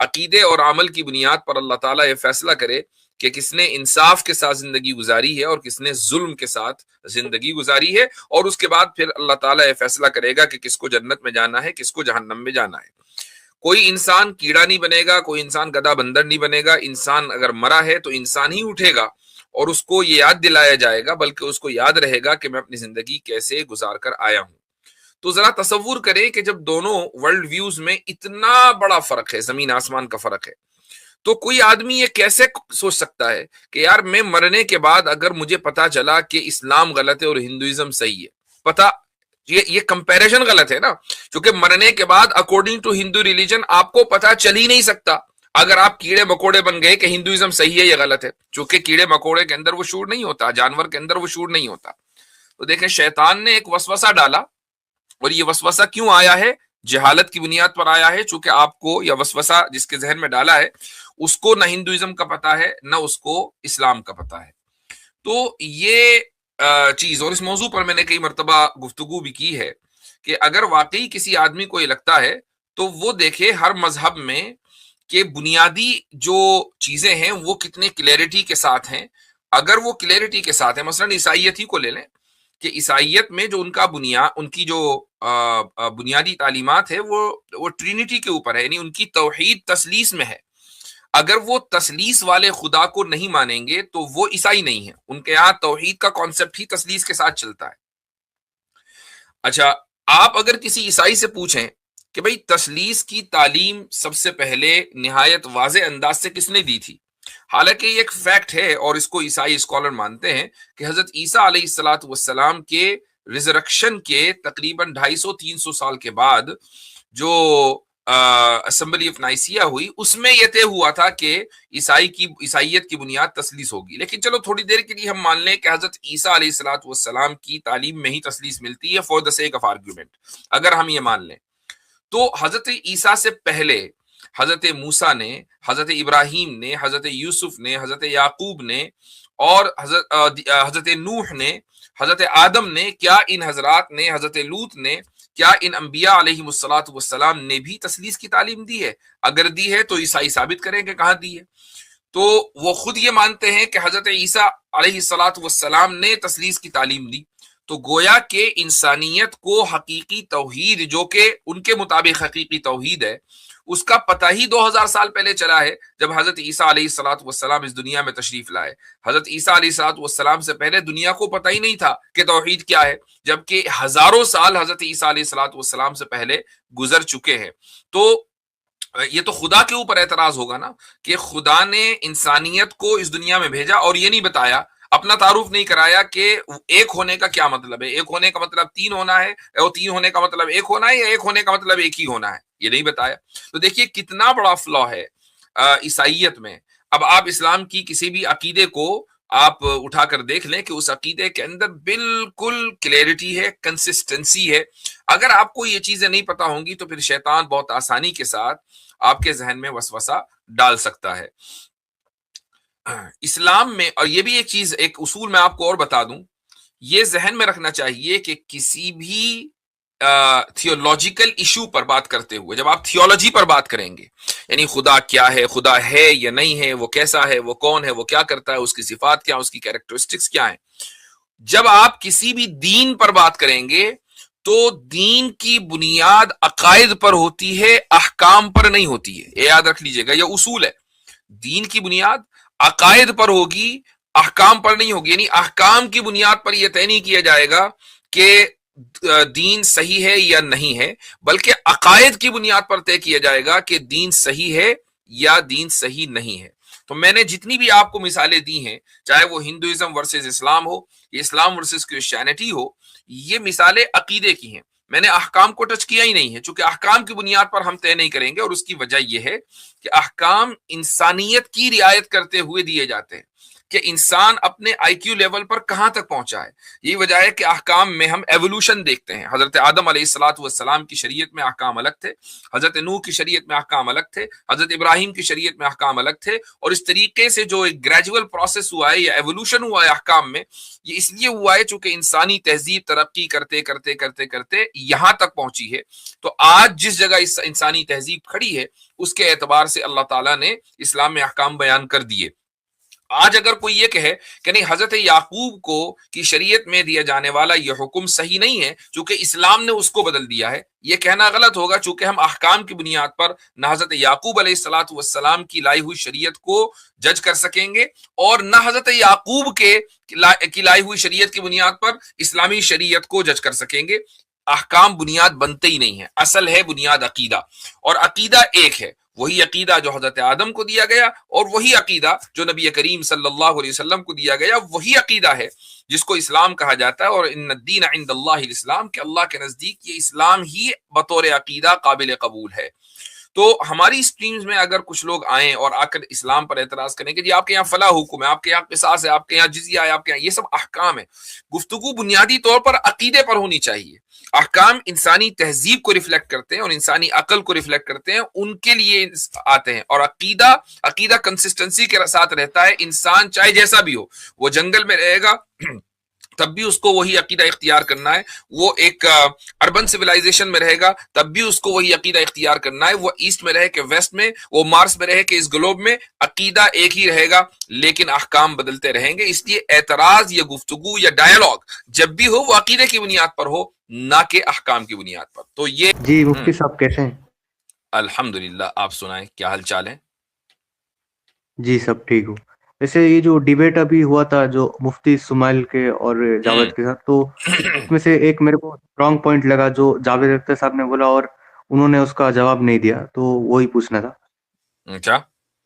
عقیدے اور عمل کی بنیاد پر اللہ تعالیٰ یہ فیصلہ کرے کہ کس نے انصاف کے ساتھ زندگی گزاری ہے اور کس نے ظلم کے ساتھ زندگی گزاری ہے، اور اس کے بعد پھر اللہ تعالیٰ یہ فیصلہ کرے گا کہ کس کو جنت میں جانا ہے، کس کو جہنم میں جانا ہے۔ کوئی انسان کیڑا نہیں بنے گا، کوئی انسان گدھا بندر نہیں بنے گا۔ انسان اگر مرا ہے تو انسان ہی اٹھے گا اور اس کو یہ یاد دلایا جائے گا، بلکہ اس کو یاد رہے گا کہ میں اپنی زندگی کیسے گزار کر آیا ہوں۔ تو ذرا تصور کریں کہ جب دونوں ورلڈ ویوز میں اتنا بڑا فرق ہے، زمین آسمان کا فرق ہے، تو کوئی آدمی یہ کیسے سوچ سکتا ہے کہ یار میں مرنے کے بعد اگر مجھے پتا چلا کہ اسلام غلط ہے اور ہندوازم صحیح ہے، پتا یہ کمپیریزن غلط ہے نا، کیونکہ مرنے کے بعد اکارڈنگ ٹو ہندو ریلیجن آپ کو پتا چل ہی نہیں سکتا اگر آپ کیڑے مکوڑے بن گئے کہ ہندوازم صحیح ہے یا غلط ہے، چونکہ کیڑے مکوڑے کے اندر وہ شعور نہیں ہوتا، جانور کے اندر وہ شعور نہیں ہوتا۔ تو دیکھیں شیطان نے ایک وسوسہ ڈالا، اور یہ وسوسہ کیوں آیا ہے؟ جہالت کی بنیاد پر آیا ہے، چونکہ آپ کو یا وسوسہ جس کے ذہن میں ڈالا ہے اس کو نہ ہندوازم کا پتا ہے نہ اس کو اسلام کا پتا ہے۔ تو یہ چیز، اور اس موضوع پر میں نے کئی مرتبہ گفتگو بھی کی ہے کہ اگر واقعی کسی آدمی کو یہ لگتا ہے تو وہ دیکھے ہر مذہب میں کہ بنیادی جو چیزیں ہیں وہ کتنے کلیئرٹی کے ساتھ ہیں۔ اگر وہ کلیئرٹی کے ساتھ ہیں، مثلا عیسائیت ہی کو لے لیں کہ عیسائیت میں جو ان کی جو بنیادی تعلیمات ہے وہ ٹرینٹی کے اوپر ہے، یعنی ان کی توحید تثلیث میں ہے۔ اگر وہ تثلیث والے خدا کو نہیں مانیں گے تو وہ عیسائی نہیں ہیں، ان کے یہاں توحید کا کانسیپٹ ہی تثلیث کے ساتھ چلتا ہے۔ اچھا، آپ اگر کسی عیسائی سے پوچھیں کہ بھئی تثلیث کی تعلیم سب سے پہلے نہایت واضح انداز سے کس نے دی تھی، حالانکہ یہ ایک فیکٹ ہے اور اس کو عیسائی اسکالر مانتے ہیں کہ حضرت عیسیٰ علیہ الصلاۃ والسلام کے ریزرکشن کے تقریباً 250-300 سال کے بعد جو اسمبلی آف نائسیا ہوئی، اس میں یہ طے ہوا تھا کہ عیسائیت کی بنیاد تثلیث ہوگی۔ لیکن چلو تھوڑی دیر کے لیے ہم مان لیں کہ حضرت عیسیٰ علیہ الصلاۃ والسلام کی تعلیم میں ہی تثلیث ملتی ہے for the sake of argument. اگر ہم یہ مان لیں تو حضرت عیسیٰ سے پہلے حضرت موسیٰ نے، حضرت ابراہیم نے، حضرت یوسف نے، حضرت یعقوب نے اور حضرت نوح نے، حضرت آدم نے، کیا ان حضرات نے، حضرت لوط نے، کیا ان انبیاء علیہم الصلاۃ والسلام نے بھی تثلیث کی تعلیم دی ہے؟ اگر دی ہے تو عیسائی ثابت کریں کہ کہاں دی ہے۔ تو وہ خود یہ مانتے ہیں کہ حضرت عیسیٰ علیہ الصلاۃ والسلام نے تثلیث کی تعلیم دی، تو گویا کہ انسانیت کو حقیقی توحید، جو کہ ان کے مطابق حقیقی توحید ہے، اس کا پتہ ہی 2000 سال پہلے چلا ہے جب حضرت عیسیٰ علیہ الصلاۃ والسلام اس دنیا میں تشریف لائے۔ حضرت عیسیٰ علیہ الصلاۃ والسلام سے پہلے دنیا کو پتہ ہی نہیں تھا کہ توحید کیا ہے، جبکہ ہزاروں سال حضرت عیسیٰ علیہ الصلاۃ والسلام سے پہلے گزر چکے ہیں۔ تو یہ تو خدا کے اوپر اعتراض ہوگا نا کہ خدا نے انسانیت کو اس دنیا میں بھیجا اور یہ نہیں بتایا، اپنا تعارف نہیں کرایا کہ ایک ہونے کا کیا مطلب ہے، ایک ہونے کا مطلب 3 ہونا ہے، اور 3 ہونے کا مطلب ایک ہونا ہے، یا ایک ہونے کا مطلب ایک ہی ہونا ہے، یہ نہیں بتایا۔ تو دیکھیے کتنا بڑا فلا ہے عیسائیت میں۔ اب آپ اسلام کی کسی بھی عقیدے کو آپ اٹھا کر دیکھ لیں کہ اس عقیدے کے اندر بالکل کلیئرٹی ہے، کنسسٹنسی ہے۔ اگر آپ کو یہ چیزیں نہیں پتا ہوں گی تو پھر شیطان بہت آسانی کے ساتھ آپ کے ذہن میں وسوسہ ڈال سکتا ہے۔ اسلام میں، اور یہ بھی ایک چیز، ایک اصول میں آپ کو اور بتا دوں، یہ ذہن میں رکھنا چاہیے کہ کسی بھی تھیولوجیکل ایشو پر بات کرتے ہوئے، جب آپ تھیولوجی پر بات کریں گے، یعنی خدا کیا ہے، خدا ہے یا نہیں ہے، وہ کیسا ہے، وہ کون ہے، وہ کیا کرتا ہے، اس کی صفات کیا، اس کی کیریکٹرسٹکس کیا ہیں، جب آپ کسی بھی دین پر بات کریں گے تو دین کی بنیاد عقائد پر ہوتی ہے، احکام پر نہیں ہوتی ہے۔ یہ یاد رکھ لیجئے گا، یہ اصول ہے۔ دین کی بنیاد عقائد پر ہوگی، احکام پر نہیں ہوگی، یعنی احکام کی بنیاد پر یہ طے نہیں کیا جائے گا کہ دین صحیح ہے یا نہیں ہے، بلکہ عقائد کی بنیاد پر طے کیا جائے گا کہ دین صحیح ہے یا دین صحیح نہیں ہے۔ تو میں نے جتنی بھی آپ کو مثالیں دی ہیں، چاہے وہ ہندوازم ورسز اسلام ہو یا اسلام ورسز کرسچینٹی ہو، یہ مثالیں عقیدے کی ہیں۔ میں نے احکام کو ٹچ کیا ہی نہیں ہے، چونکہ احکام کی بنیاد پر ہم طے نہیں کریں گے، اور اس کی وجہ یہ ہے کہ احکام انسانیت کی رعایت کرتے ہوئے دیے جاتے ہیں۔ کہ انسان اپنے آئی کیو لیول پر کہاں تک پہنچا ہے. یہی وجہ ہے کہ احکام میں ہم ایوولوشن دیکھتے ہیں. حضرت آدم علیہ الصلاۃ والسلام کی شریعت میں احکام الگ تھے, حضرت نوح کی شریعت میں احکام الگ تھے, حضرت ابراہیم کی شریعت میں احکام الگ تھے, اور اس طریقے سے جو ایک گریجول پروسیس ہوا ہے یا ایوولوشن ہوا ہے احکام میں, یہ اس لیے ہوا ہے چونکہ انسانی تہذیب ترقی کرتے کرتے کرتے کرتے یہاں تک پہنچی ہے. تو آج جس جگہ اس انسانی تہذیب کھڑی ہے اس کے اعتبار سے اللہ تعالیٰ نے اسلام میں احکام بیان کر دیے. آج اگر کوئی یہ کہے کہ نہیں حضرت یعقوب کو کی شریعت میں دیا جانے والا یہ حکم صحیح نہیں ہے چونکہ اسلام نے اس کو بدل دیا ہے, یہ کہنا غلط ہوگا, چونکہ ہم احکام کی بنیاد پر نہ حضرت یعقوب علیہ الصلاۃ والسلام کی لائی ہوئی شریعت کو جج کر سکیں گے اور نہ حضرت یعقوب کی لائی ہوئی شریعت کی بنیاد پر اسلامی شریعت کو جج کر سکیں گے. احکام بنیاد بنتے ہی نہیں ہے, اصل ہے بنیاد عقیدہ, اور عقیدہ ایک ہے, وہی عقیدہ جو حضرت آدم کو دیا گیا اور وہی عقیدہ جو نبی کریم صلی اللہ علیہ وسلم کو دیا گیا, وہی عقیدہ ہے جس کو اسلام کہا جاتا ہے. اور ان الدین عند اللہ الاسلام, کہ اللہ کے نزدیک یہ اسلام ہی بطور عقیدہ قابل قبول ہے. تو ہماری اسٹریمز میں اگر کچھ لوگ آئیں اور آ کر اسلام پر اعتراض کریں کہ جی آپ کے یہاں فلاں حکم ہے, آپ کے یہاں قصاص ہے, آپ کے یہاں جزیہ ہے, آپ کے یہاں یہ سب احکام ہے, گفتگو بنیادی طور پر عقیدے پر ہونی چاہیے. احکام انسانی تہذیب کو ریفلیکٹ کرتے ہیں اور انسانی عقل کو ریفلیکٹ کرتے ہیں, ان کے لیے آتے ہیں. اور عقیدہ کنسسٹنسی کے ساتھ رہتا ہے. انسان چاہے جیسا بھی ہو, وہ جنگل میں رہے گا تب بھی اس کو وہی عقیدہ اختیار کرنا ہے, وہ ایک اربن سویلائزیشن میں رہے گا تب بھی اس کو وہی عقیدہ اختیار کرنا ہے, وہ ایسٹ میں رہے کہ ویسٹ میں, وہ مارس میں رہے کہ اس گلوب میں, عقیدہ ایک ہی رہے گا لیکن احکام بدلتے رہیں گے. اس لیے اعتراض یا گفتگو یا ڈائیلاگ جب بھی ہو وہ عقیدے کی بنیاد پر ہو, نہ کہ احکام کی بنیاد پر. تو یہ جی مفتی صاحب کیسے ہیں؟ الحمدللہ, آپ سنائیں کیا حال چال ہے؟ جی سب ٹھیک ہو. ویسے یہ جو ڈیبیٹ ابھی ہوا تھا جو مفتی سمائل کے اور جاوید کے ساتھ, تو اس میں سے ایک میرے کو اسٹرانگ پوائنٹ لگا جو جاوید اختر صاحب نے بولا اور انہوں نے اس کا جواب نہیں دیا, تو وہی پوچھنا تھا. اچھا,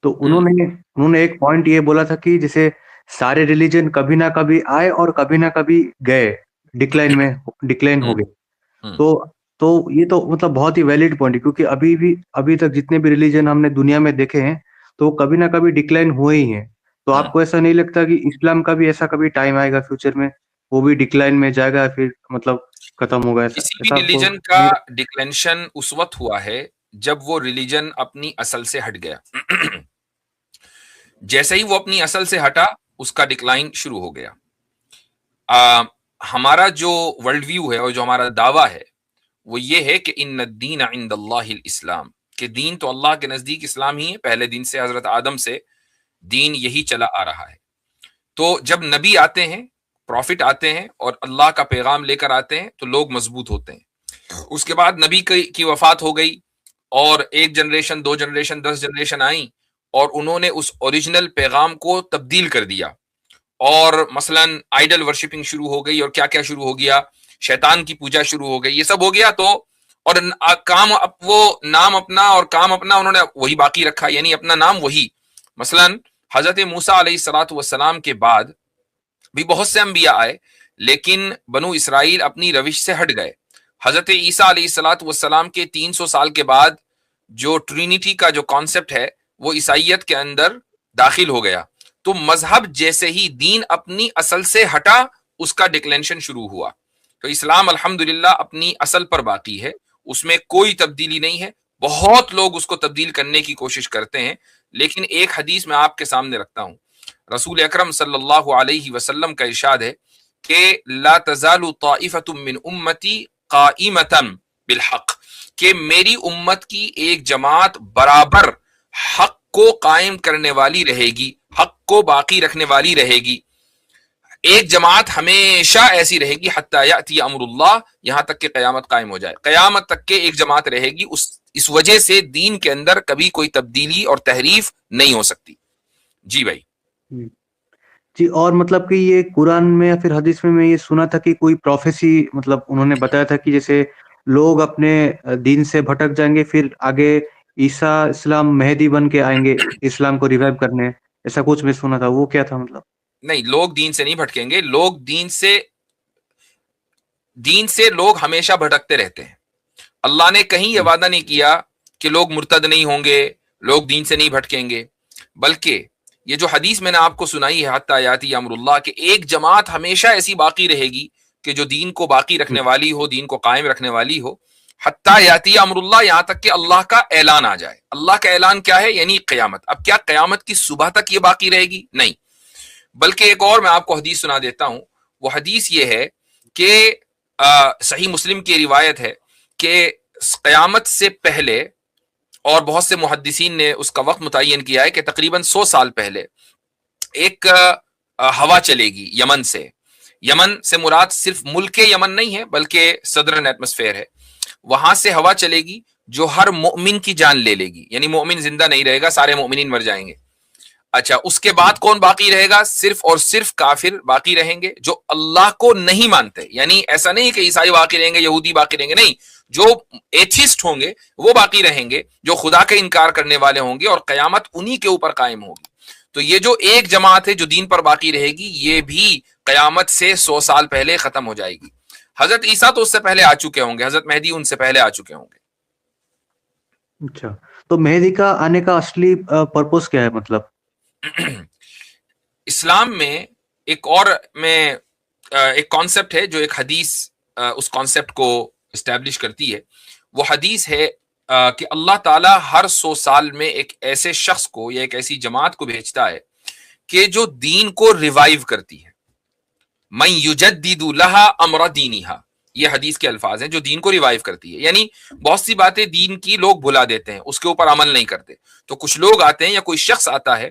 تو انہوں نے ایک پوائنٹ یہ بولا تھا کہ جیسے سارے ریلیجن کبھی نہ کبھی آئے اور کبھی نہ کبھی گئے, ڈکلائن ہو گئے. تو یہ تو مطلب بہت ہی ویلڈ پوائنٹ ہے, کیونکہ ابھی تک جتنے بھی ریلیجن ہم نے دنیا میں دیکھے ہیں تو کبھی نہ کبھی ڈکلائن ہوئے ہی ہیں. تو آپ کو ایسا نہیں لگتا کہ اسلام کا بھی ایسا کبھی ٹائم آئے گا فیوچر میں, وہ بھی ڈکلائن میں جائے گا, پھر مطلب ختم ہوگا؟ کسی بھی ریلیجن کا ڈکلینشن اس وقت ہوا ہے جب وہ ریلیجن اپنی اصل سے ہٹ گیا. جیسے ہی وہ اپنی اصل سے ہٹا اس کا ڈکلائن شروع ہو گیا. ہمارا جو ورلڈ ویو ہے اور جو ہمارا دعویٰ ہے وہ یہ ہے کہ ان الدین عند اللہ الاسلام, کہ دین تو اللہ کے نزدیک اسلام ہی ہے. پہلے دن سے حضرت آدم سے دین یہی چلا آ رہا ہے. تو جب نبی آتے ہیں, پروفٹ آتے ہیں اور اللہ کا پیغام لے کر آتے ہیں تو لوگ مضبوط ہوتے ہیں. اس کے بعد نبی کی وفات ہو گئی اور ایک جنریشن, 2 جنریشن, 10 جنریشن آئیں اور انہوں نے اس اوریجنل پیغام کو تبدیل کر دیا, اور مثلا آئیڈل ورشپنگ شروع ہو گئی, اور کیا کیا شروع ہو گیا, شیطان کی پوجا شروع ہو گئی, یہ سب ہو گیا. تو اور کام وہ نام اپنا اور کام اپنا انہوں نے وہی باقی رکھا, یعنی اپنا نام وہی. مثلا حضرت موسیٰ علیہ الصلاۃ والسلام کے بعد بھی بہت سے انبیاء آئے لیکن بنو اسرائیل اپنی روش سے ہٹ گئے. حضرت عیسیٰ علیہ الصلاۃ والسلام کے 300 سال کے بعد جو ٹرینیٹی کا جو کانسیپٹ ہے وہ عیسائیت کے اندر داخل ہو گیا. تو مذہب جیسے ہی دین اپنی اصل سے ہٹا اس کا ڈکلینشن شروع ہوا. تو اسلام الحمدللہ اپنی اصل پر باقی ہے, اس میں کوئی تبدیلی نہیں ہے. بہت لوگ اس کو تبدیل کرنے کی کوشش کرتے ہیں, لیکن ایک حدیث میں آپ کے سامنے رکھتا ہوں. رسول اکرم صلی اللہ علیہ وسلم کا ارشاد ہے کہ لا تزال طائفۃ من امتی قائمۃ بالحق, کہ میری امت کی ایک جماعت برابر حق کو قائم کرنے والی رہے گی, حق کو باقی رکھنے والی رہے گی. ایک جماعت ہمیشہ ایسی رہے گی حتی یأتی امر اللہ, یہاں تک کہ قیامت قائم ہو جائے. قیامت تک کے ایک جماعت رہے گی. اس وجہ سے دین کے اندر کبھی کوئی تبدیلی اور تحریف نہیں ہو سکتی. جی بھائی. جی, اور مطلب کہ یہ قرآن میں یا پھر حدیث میں یہ سنا تھا کہ کوئی پروفیسی, مطلب انہوں نے بتایا تھا کہ جیسے لوگ اپنے دین سے بھٹک جائیں گے, پھر آگے عیسیٰ اسلام مہدی بن کے آئیں گے اسلام کو ریوائیو کرنے, ایسا کچھ میں سنا تھا. وہ کیا تھا مطلب؟ نہیں, لوگ دین سے نہیں بھٹکیں گے. لوگ دین سے لوگ ہمیشہ بھٹکتے رہتے ہیں. اللہ نے کہیں یہ وعدہ نہیں کیا کہ لوگ مرتد نہیں ہوں گے, لوگ دین سے نہیں بھٹکیں گے, بلکہ یہ جو حدیث میں نے آپ کو سنائی ہے حتی یاتی امر اللہ، کہ ایک جماعت ہمیشہ ایسی باقی رہے گی کہ جو دین کو باقی رکھنے والی ہو، دین کو قائم رکھنے والی ہو، حتی یاتی امر اللہ، یہاں تک کہ اللہ کا اعلان آ جائے. اللہ کا اعلان کیا ہے؟ یعنی قیامت. اب کیا قیامت کی صبح تک یہ باقی رہے گی؟ نہیں، بلکہ ایک اور میں آپ کو حدیث سنا دیتا ہوں. وہ حدیث یہ ہے کہ صحیح مسلم کی روایت ہے کہ قیامت سے پہلے، اور بہت سے محدثین نے اس کا وقت متعین کیا ہے کہ تقریباً 100 سال پہلے ایک ہوا چلے گی یمن سے. یمن سے مراد صرف ملک یمن نہیں ہے بلکہ صدرن ایٹماسفیئر ہے. وہاں سے ہوا چلے گی جو ہر مومن کی جان لے لے گی، یعنی مومن زندہ نہیں رہے گا، سارے مومنین مر جائیں گے. اچھا، اس کے بعد کون باقی رہے گا؟ صرف اور صرف کافر باقی رہیں گے جو اللہ کو نہیں مانتے. یعنی ایسا نہیں کہ عیسائی باقی رہیں گے، یہودی باقی رہیں گے، نہیں، جو ایتھیسٹ ہوں گے وہ باقی رہیں گے، جو خدا کا انکار کرنے والے ہوں گے، اور قیامت انہی کے اوپر قائم ہوگی. تو یہ جو ایک جماعت ہے جو دین پر باقی رہے گی، یہ بھی قیامت سے 100 سال پہلے ختم ہو جائے گی. حضرت عیسیٰ تو اس سے پہلے آ چکے ہوں گے، حضرت مہدی ان سے پہلے آ چکے ہوں گے. اچھا، تو مہدی کا آنے کا اصلی پرپوز کیا ہے؟ مطلب اسلام میں ایک اور ایک کانسیپٹ ہے جو ایک حدیث اس کانسیپٹ کو اسٹیبلش کرتی ہے. وہ حدیث ہے کہ اللہ تعالیٰ ہر 100 سال میں ایک ایسے شخص کو یا ایک ایسی جماعت کو بھیجتا ہے کہ جو دین کو ریوائیو کرتی ہے. من یجدد لہا امر دینہا، یہ حدیث کے الفاظ ہیں، جو دین کو ریوائیو کرتی ہے. یعنی بہت سی باتیں دین کی لوگ بھلا دیتے ہیں، اس کے اوپر عمل نہیں کرتے. تو کچھ لوگ آتے ہیں یا کوئی شخص آتا ہے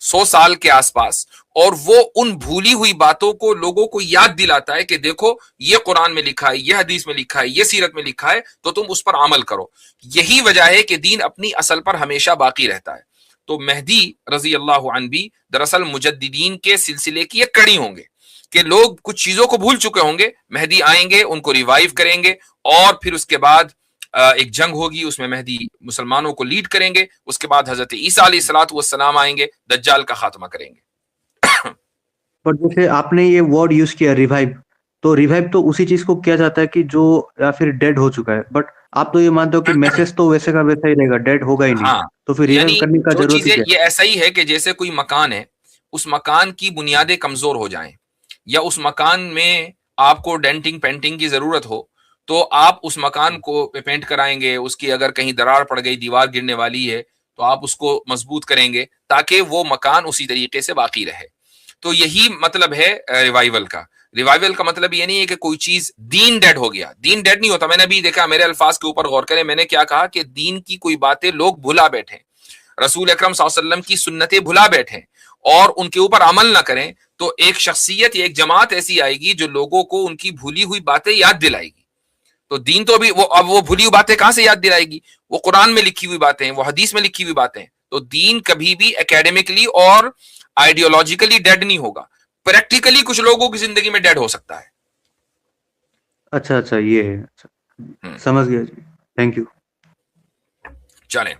100 سال کے آس پاس، اور وہ ان بھولی ہوئی باتوں کو لوگوں کو یاد دلاتا ہے کہ دیکھو یہ قرآن میں لکھا ہے، یہ حدیث میں لکھا ہے، یہ سیرت میں لکھا ہے، تو تم اس پر عمل کرو. یہی وجہ ہے کہ دین اپنی اصل پر ہمیشہ باقی رہتا ہے. تو مہدی رضی اللہ عنہ بھی دراصل مجددین کے سلسلے کی ایک کڑی ہوں گے کہ لوگ کچھ چیزوں کو بھول چکے ہوں گے، مہدی آئیں گے، ان کو ریوائیو کریں گے، اور پھر اس کے بعد ایک جنگ ہوگی، اس میں مہدی مسلمانوں کو لیڈ کریں گے. اس کے بعد حضرت عیسیٰ علیہ الصلوۃ والسلام آئیں گے، دجال کا خاتمہ کریں گے. پر جیسے آپ نے یہ ورڈ یوز کیا ریوائو، تو ریوائو تو اسی چیز کو کیا جاتا ہے کہ جو یا پھر ڈیڈ ہو چکا ہے، بٹ آپ تو یہ مانتے ہو کہ میسج تو ویسے کا ویسا ہی رہے گا، ڈیڈ ہوگا ہی نہیں، ہاں، تو پھر ریوائو یعنی کرنے کا جو ضرورت ہی چیزیں، کیا؟ یہ ایسا ہی ہے کہ جیسے کوئی مکان ہے، اس مکان کی بنیادیں کمزور ہو جائیں یا اس مکان میں آپ کو ڈینٹنگ پینٹنگ کی ضرورت ہو، تو آپ اس مکان کو پینٹ کرائیں گے. اس کی اگر کہیں دراڑ پڑ گئی، دیوار گرنے والی ہے، تو آپ اس کو مضبوط کریں گے تاکہ وہ مکان اسی طریقے سے باقی رہے. تو یہی مطلب ہے ریوائول کا. ریوائول کا مطلب یہ نہیں ہے کہ کوئی چیز، دین ڈیڈ ہو گیا، دین ڈیڈ نہیں ہوتا. میں نے بھی دیکھا، میرے الفاظ کے اوپر غور کریں، میں نے کیا کہا کہ دین کی کوئی باتیں لوگ بھلا بیٹھیں، رسول اکرم صلی اللہ علیہ وسلم کی سنتیں بھلا بیٹھیں اور ان کے اوپر عمل نہ کریں، تو ایک شخصیت یا ایک جماعت ایسی آئے گی جو لوگوں کو ان کی بھولی ہوئی باتیں یاد دلائے گی. تو دین تو اب وہ بھولی ہوئی باتیں کہاں سے یاد دلائے گی؟ وہ قرآن میں لکھی ہوئی باتیں ہیں، وہ حدیث میں لکھی ہوئی باتیں ہیں. تو دین کبھی بھی اکیڈیمکلی اور آئیڈیولوجیکلی ڈیڈ نہیں ہوگا. پریکٹیکلی کچھ لوگوں کی زندگی میں ڈیڈ ہو سکتا ہے. اچھا، یہ ہے. اچھا، سمجھ گیا جی، تھینک یو. چلیں.